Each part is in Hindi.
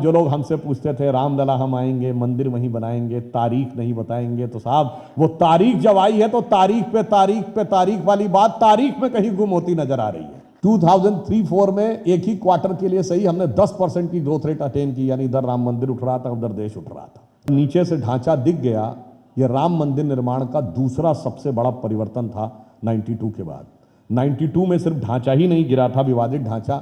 जो लोग हमसे पूछते थे रामलला हम आएंगे, मंदिर वहीं बनाएंगे, तारीख नहीं बताएंगे, तो साहब वो तारीख जब आई है तो तारीख पे तारीख पे तारीख वाली बात तारीख में कहीं गुम होती नजर आ रही है। 2003-4 में एक ही क्वार्टर के लिए सही हमने 10% की ग्रोथ रेट अटेन की, यानी इधर राम मंदिर उठ रहा था, उधर देश उठ रहा था। नीचे से ढांचा दिख गया। यह राम मंदिर निर्माण का दूसरा सबसे बड़ा परिवर्तन था 92 के बाद। 92 में सिर्फ ढांचा ही नहीं गिरा था, विवादित ढांचा,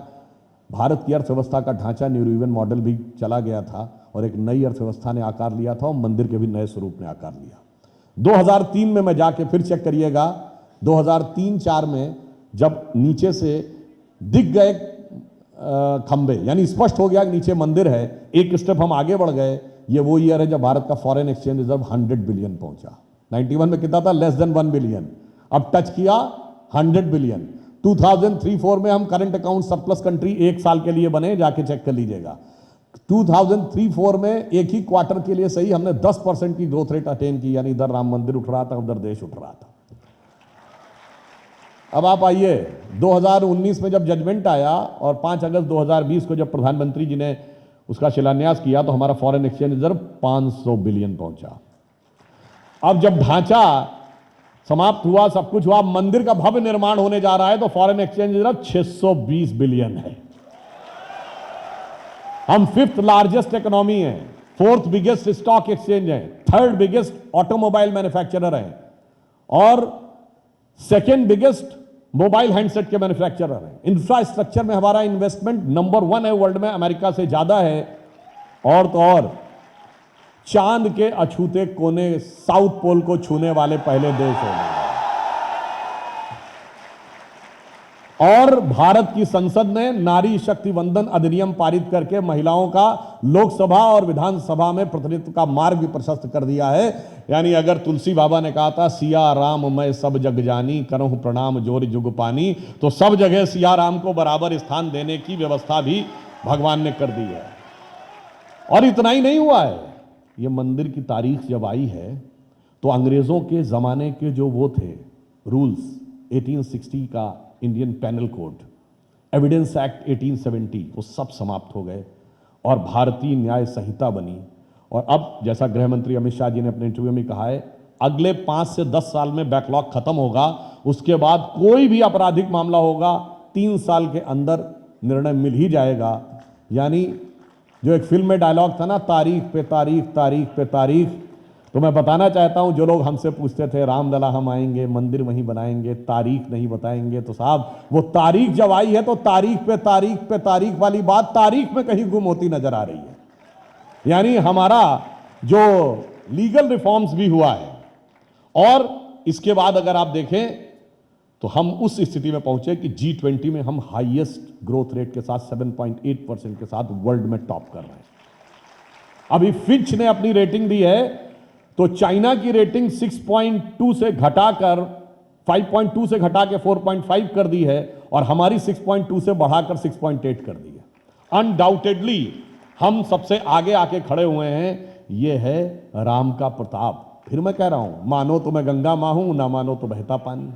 भारत की अर्थव्यवस्था का ढांचा न्यूरोवियन मॉडल भी चला गया था और एक नई अर्थव्यवस्था ने आकार लिया था और मंदिर के भी नए स्वरूप ने आकार लिया। 2003 में मैं जाके फिर चेक करिएगा, 2003-4 में जब नीचे से दिख गए खंबे, यानी स्पष्ट हो गया कि नीचे मंदिर है, एक स्टेप हम आगे बढ़ गए। ये वो ईयर है जब भारत का फॉरेन एक्सचेंज रिजर्व 100 बिलियन पहुंचा। 91 में कितना था? Less than 1 billion. अब टच किया 100 बिलियन। 2003-4 में हम करंट अकाउंट सरप्लस कंट्री एक साल के लिए बने, जाके चेक कर लीजिएगा। 2003-4 में एक ही क्वार्टर के लिए सही हमने 10% की ग्रोथ रेट अटेन की, यानी इधर राम मंदिर उठ रहा था, उधर देश उठ रहा था। अब आप आइए 2019 में जब जजमेंट आया और 5 अगस्त 2020 को जब प्रधानमंत्री जी ने उसका शिलान्यास किया तो हमारा फॉरेन एक्सचेंज रिजर्व 500 बिलियन पहुंचा। अब जब ढांचा समाप्त हुआ, सब कुछ हुआ, मंदिर का भव्य निर्माण होने जा रहा है तो फॉरेन एक्सचेंज रिजर्व 620 बिलियन है। हम 5th लार्जेस्ट इकोनॉमी है, 4th बिगेस्ट स्टॉक एक्सचेंज है, 3rd बिगेस्ट ऑटोमोबाइल मैन्युफैक्चरर है और 2nd बिगेस्ट मोबाइल हैंडसेट के मैन्युफैक्चरर हैं। इंफ्रास्ट्रक्चर में हमारा इन्वेस्टमेंट नंबर 1 है वर्ल्ड में, अमेरिका से ज्यादा है। और तो और चांद के अछूते कोने साउथ पोल को छूने वाले पहले देश हैं। और भारत की संसद ने नारी शक्ति वंदन अधिनियम पारित करके महिलाओं का लोकसभा और विधानसभा में प्रतिनिधित्व का मार्ग भी प्रशस्त कर दिया है। यानी अगर तुलसी बाबा ने कहा था सिया राम मैं सब जग जानी, करहूं प्रणाम जोर जुग पानी, तो सब जगह सिया राम को बराबर स्थान देने की व्यवस्था भी भगवान ने कर दी है। और इतना ही नहीं हुआ है, ये मंदिर की तारीख जब आई है तो अंग्रेजों के जमाने के जो वो थे रूल्स, 1860 का Indian panel code, evidence act 1870, वो सब समाप्त हो गए और भारतीय न्याय संहिता बनी। और अब जैसा गृह मंत्री अमित शाह जी ने अपने इंटरव्यू में कहा है, अगले 5 से 10 साल में बैकलॉग खत्म होगा, उसके बाद कोई भी आपराधिक मामला होगा 3 साल के अंदर निर्णय मिल ही जाएगा। यानी जो एक फिल्म में डायलॉग था ना, तारीख पे तारीख, तारीख पे तारीख, तो मैं बताना चाहता हूं जो लोग हमसे पूछते थे रामलला हम आएंगे, मंदिर वहीं बनाएंगे, तारीख नहीं बताएंगे, तो साहब वो तारीख जब आई है तो तारीख पे तारीख पे तारीख वाली बात तारीख में कहीं गुम होती नजर आ रही है। यानी हमारा जो लीगल रिफॉर्म्स भी हुआ है और इसके बाद अगर आप देखें तो हम उस स्थिति में पहुंचे कि G20 में हम हाईएस्ट ग्रोथ रेट के साथ 7.8% के साथ वर्ल्ड में टॉप कर रहे हैं। अभी फिच ने अपनी रेटिंग दी है तो चाइना की रेटिंग 6.2 से घटाकर 5.2 से घटा के 4.5 कर दी है और हमारी 6.2 से बढ़ाकर 6.8 कर दी है। अनडाउटेडली हम सबसे आगे आके खड़े हुए हैं। यह है राम का प्रताप। फिर मैं कह रहा हूं, मानो तो मैं गंगा मां हूं, ना मानो तो बहता पानी।